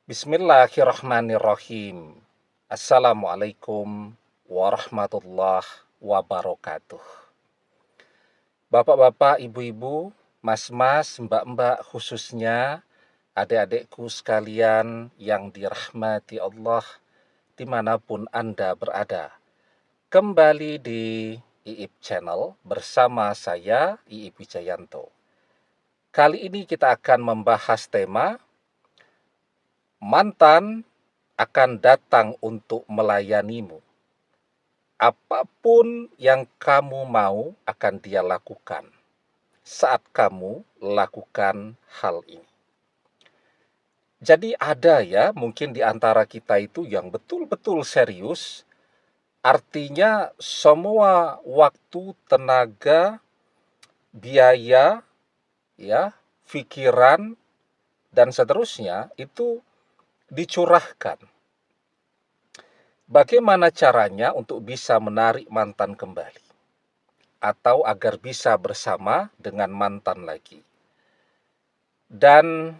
Bismillahirrahmanirrahim. Assalamualaikum warahmatullahi wabarakatuh. Bapak-bapak, ibu-ibu, mas-mas, mbak-mbak, khususnya adik-adikku sekalian yang dirahmati Allah dimanapun Anda berada. Kembali di IIP Channel bersama saya, IIP Wijayanto. Kali ini kita akan membahas tema mantan akan datang untuk melayanimu. Apapun yang kamu mau akan dia lakukan saat kamu lakukan hal ini. Jadi ada ya mungkin di antara kita itu yang betul-betul serius, artinya semua waktu, tenaga, biaya, ya, pikiran, dan seterusnya itu dicurahkan. Bagaimana caranya untuk bisa menarik mantan kembali? Atau agar bisa bersama dengan mantan lagi? Dan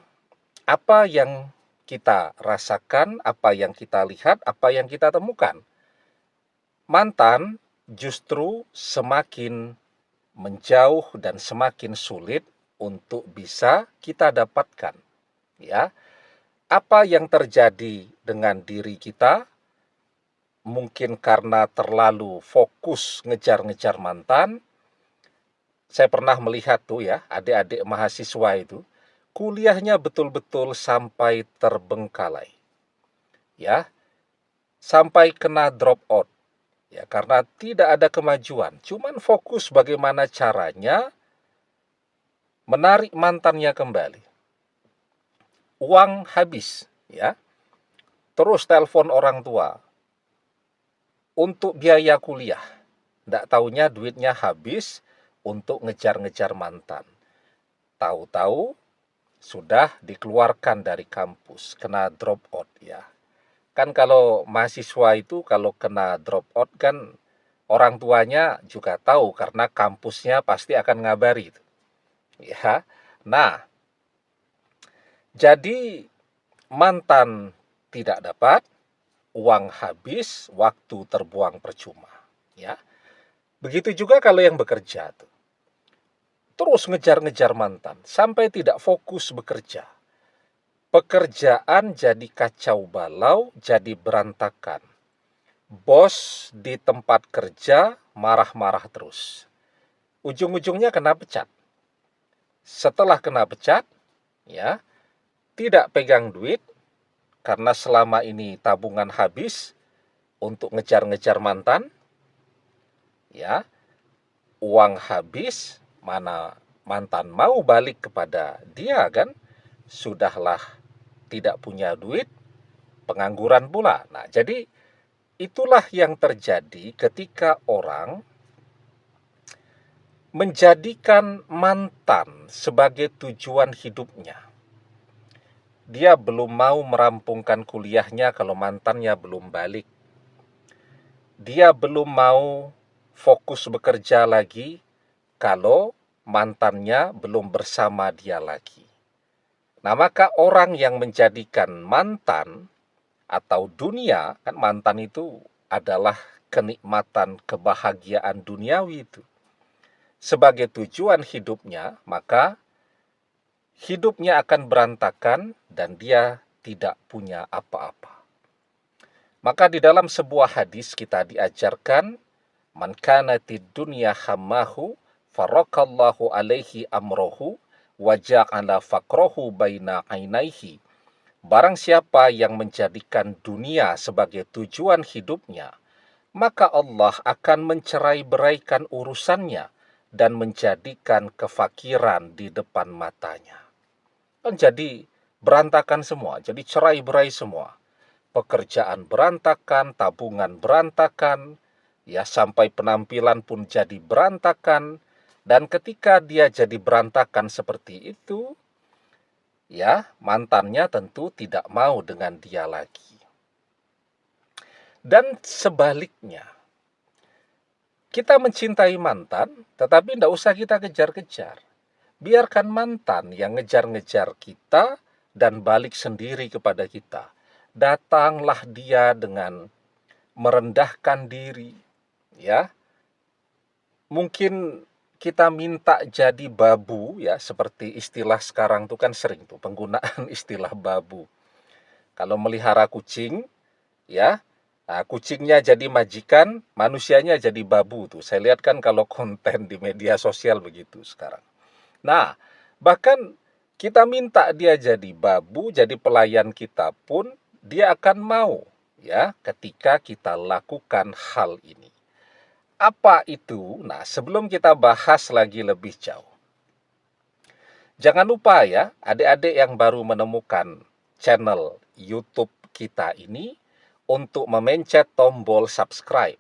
apa yang kita rasakan, apa yang kita lihat, apa yang kita temukan? Mantan justru semakin menjauh dan semakin sulit untuk bisa kita dapatkan. Ya, apa yang terjadi dengan diri kita? Mungkin karena terlalu fokus ngejar-ngejar mantan. Saya pernah melihat tuh ya, adik-adik mahasiswa itu, kuliahnya betul-betul sampai terbengkalai. Ya, sampai kena drop out. Ya, karena tidak ada kemajuan. Cuman fokus bagaimana caranya menarik mantannya kembali. Uang habis, ya. Terus telepon orang tua untuk biaya kuliah. Nggak taunya duitnya habis untuk ngejar-ngejar mantan. Tahu-tahu sudah dikeluarkan dari kampus, kena drop out ya. Kan kalau mahasiswa itu kalau kena drop out kan orang tuanya juga tahu karena kampusnya pasti akan ngabari itu. Ya. Nah, jadi mantan tidak dapat, uang habis, waktu terbuang percuma, ya. Begitu juga kalau yang bekerja tuh. Terus ngejar-ngejar mantan sampai tidak fokus bekerja. Pekerjaan jadi kacau balau, jadi berantakan. Bos di tempat kerja marah-marah terus. Ujung-ujungnya kena pecat. Setelah kena pecat, ya, tidak pegang duit karena selama ini tabungan habis untuk ngejar-ngejar mantan, ya, uang habis, mana mantan mau balik kepada dia kan, sudahlah tidak punya duit, pengangguran pula. Nah, jadi itulah yang terjadi ketika orang menjadikan mantan sebagai tujuan hidupnya. Dia belum mau merampungkan kuliahnya kalau mantannya belum balik. Dia belum mau fokus bekerja lagi kalau mantannya belum bersama dia lagi. Nah, maka orang yang menjadikan mantan atau dunia, kan mantan itu adalah kenikmatan, kebahagiaan duniawi itu, sebagai tujuan hidupnya, maka hidupnya akan berantakan dan dia tidak punya apa-apa. Maka di dalam sebuah hadis kita diajarkan, man kanatid dunya hammahu farakallahu alaihi amrohu wa ja'ala faqrahu baina ainaihi. Barang siapa yang menjadikan dunia sebagai tujuan hidupnya, maka Allah akan mencerai-beraikan urusannya dan menjadikan kefakiran di depan matanya. Kan jadi berantakan semua, jadi cerai-berai semua. Pekerjaan berantakan, tabungan berantakan, ya sampai penampilan pun jadi berantakan. Dan ketika dia jadi berantakan seperti itu, ya mantannya tentu tidak mau dengan dia lagi. Dan sebaliknya, kita mencintai mantan, tetapi tidak usah kita kejar-kejar. Biarkan mantan yang ngejar-ngejar kita dan balik sendiri kepada kita. Datanglah dia dengan merendahkan diri, ya. Mungkin kita minta jadi babu, ya, seperti istilah sekarang itu kan sering tuh penggunaan istilah babu. Kalau melihara kucing, ya, nah, kucingnya jadi majikan, manusianya jadi babu tuh. Saya lihat kan kalau konten di media sosial begitu sekarang. Nah, bahkan kita minta dia jadi babu, jadi pelayan kita pun dia akan mau, ya, ketika kita lakukan hal ini. Apa itu? Nah, sebelum kita bahas lagi lebih jauh, jangan lupa ya, adik-adik yang baru menemukan channel YouTube kita ini untuk memencet tombol subscribe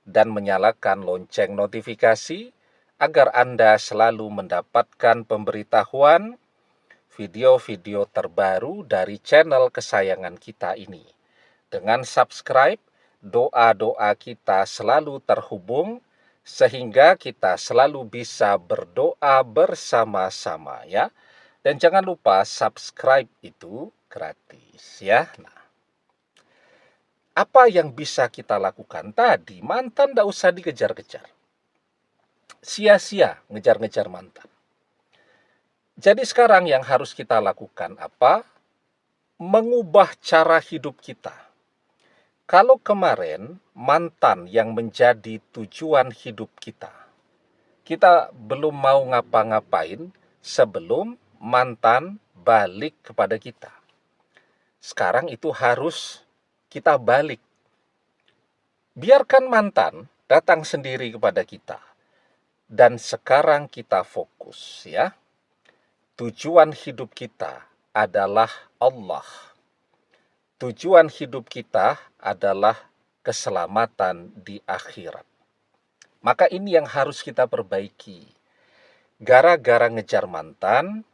dan menyalakan lonceng notifikasi agar Anda selalu mendapatkan pemberitahuan video-video terbaru dari channel kesayangan kita ini. Dengan subscribe, doa-doa kita selalu terhubung sehingga kita selalu bisa berdoa bersama-sama, ya. Dan jangan lupa subscribe itu gratis, ya. Nah, apa yang bisa kita lakukan tadi? Mantan tidak usah dikejar-kejar. Sia-sia ngejar-ngejar mantan. Jadi sekarang yang harus kita lakukan apa? Mengubah cara hidup kita. Kalau kemarin mantan yang menjadi tujuan hidup kita, kita belum mau ngapa-ngapain sebelum mantan balik kepada kita. Sekarang itu harus kita balik. Biarkan mantan datang sendiri kepada kita. Dan sekarang kita fokus, ya. Tujuan hidup kita adalah Allah. Tujuan hidup kita adalah keselamatan di akhirat. Maka ini yang harus kita perbaiki. Gara-gara ngejar mantan,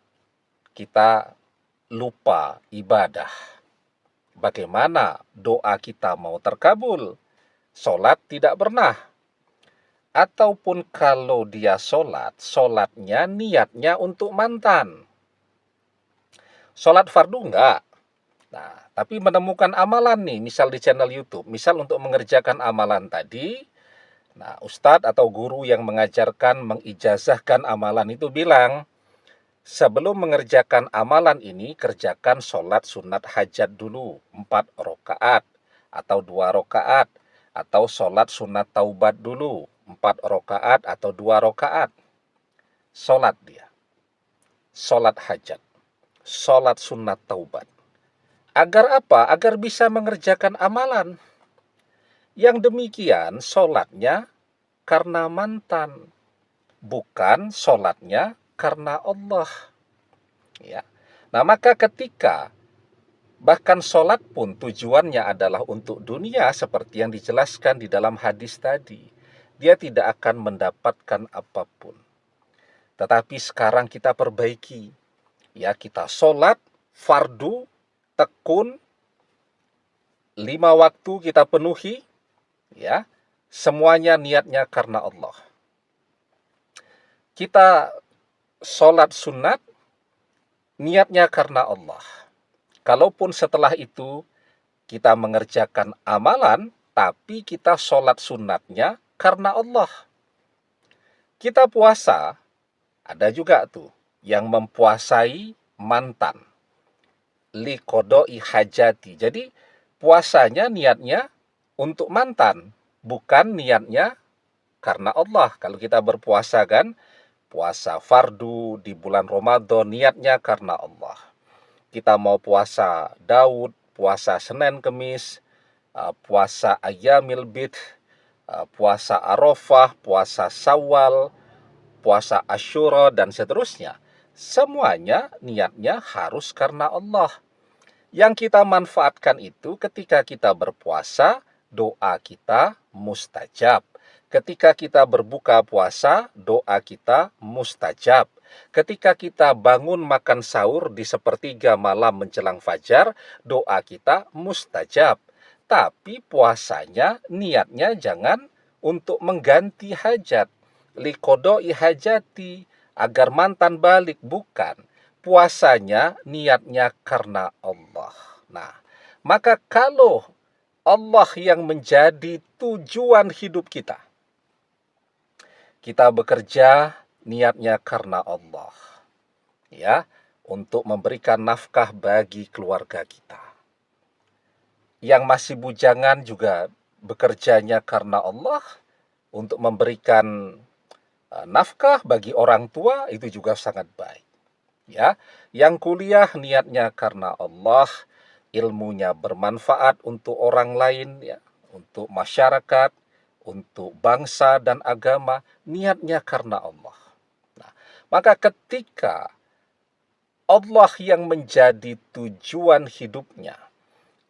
kita lupa ibadah. Bagaimana doa kita mau terkabul? Sholat tidak pernah. Ataupun kalau dia sholatnya niatnya untuk mantan. Sholat fardu enggak. Nah, tapi menemukan amalan nih, misal di channel YouTube, misal untuk mengerjakan amalan tadi, nah, ustadz atau guru yang mengajarkan, mengijazahkan amalan itu bilang, sebelum mengerjakan amalan ini, kerjakan sholat sunat hajat dulu, 4 rakaat, atau 2 rakaat, atau sholat sunat taubat dulu, 4 rakaat atau 2 rakaat. Sholat dia. Sholat hajat. Sholat sunat taubat. Agar apa? Agar bisa mengerjakan amalan. Yang demikian sholatnya karena mantan. Bukan sholatnya karena Allah. Ya. Nah, maka ketika bahkan sholat pun tujuannya adalah untuk dunia seperti yang dijelaskan di dalam hadis tadi. Dia tidak akan mendapatkan apapun. Tetapi sekarang kita perbaiki. Ya, kita sholat, fardu, tekun, 5 waktu kita penuhi. Ya, semuanya niatnya karena Allah. Kita sholat sunat, niatnya karena Allah. Kalaupun setelah itu kita mengerjakan amalan, tapi kita sholat sunatnya karena Allah. Kita puasa, ada juga tuh yang mempuasai mantan. Liqodoi hajati. Jadi puasanya niatnya untuk mantan, bukan niatnya karena Allah. Kalau kita berpuasa kan, puasa fardu di bulan Ramadan niatnya karena Allah. Kita mau puasa Daud, puasa Senin Kemis, puasa Ayyamil Bid, puasa Arafah, puasa Syawal, puasa Asyura, dan seterusnya. Semuanya niatnya harus karena Allah. Yang kita manfaatkan itu ketika kita berpuasa, doa kita mustajab. Ketika kita berbuka puasa, doa kita mustajab. Ketika kita bangun makan sahur di sepertiga malam menjelang fajar, doa kita mustajab. Tapi puasanya niatnya jangan untuk mengganti hajat. Liqodoi hajati, agar mantan balik, bukan. puasanya niatnya karena Allah. Nah, maka kalau Allah yang menjadi tujuan hidup kita, kita bekerja niatnya karena Allah, ya, untuk memberikan nafkah bagi keluarga kita. Yang masih bujangan juga bekerjanya karena Allah untuk memberikan nafkah bagi orang tua, itu juga sangat baik. Ya, yang kuliah niatnya karena Allah, ilmunya bermanfaat untuk orang lain, ya, untuk masyarakat, untuk bangsa dan agama, niatnya karena Allah. Nah, maka ketika Allah yang menjadi tujuan hidupnya,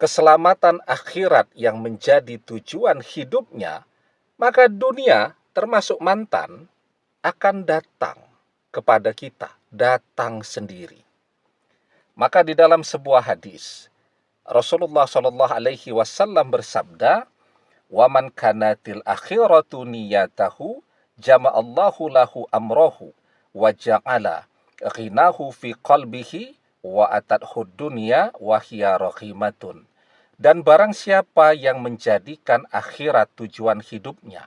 keselamatan akhirat yang menjadi tujuan hidupnya, maka dunia termasuk mantan akan datang kepada kita, datang sendiri. Maka di dalam sebuah hadis, Rasulullah Shallallahu Alaihi Wasallam bersabda, "Waman kanatil akhiratu niyatahu, jama'allahu lahu amrohu, wa ja'ala ghinahu fi qalbihi, wa atathu dunya wa hiya rahimatun." Dan barang siapa yang menjadikan akhirat tujuan hidupnya,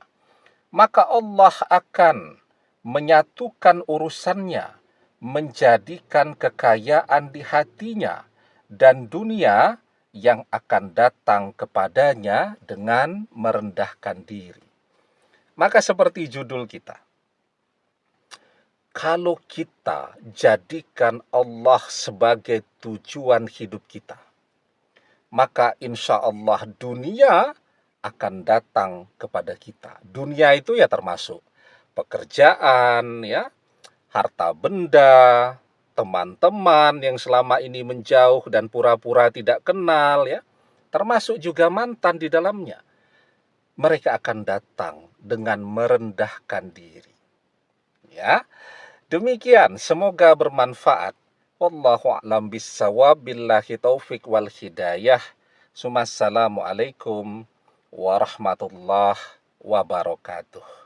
maka Allah akan menyatukan urusannya, menjadikan kekayaan di hatinya, dan dunia yang akan datang kepadanya dengan merendahkan diri. Maka seperti judul kita, kalau kita jadikan Allah sebagai tujuan hidup kita, maka insya Allah dunia akan datang kepada kita. Dunia itu ya termasuk pekerjaan, ya, harta benda, teman-teman yang selama ini menjauh dan pura-pura tidak kenal, ya, termasuk juga mantan di dalamnya. Mereka akan datang dengan merendahkan diri. Ya, demikian, semoga bermanfaat. Wallahu a'lam bissawab, billahi taufik wal hidayah. Assalamualaikum warahmatullahi wabarakatuh.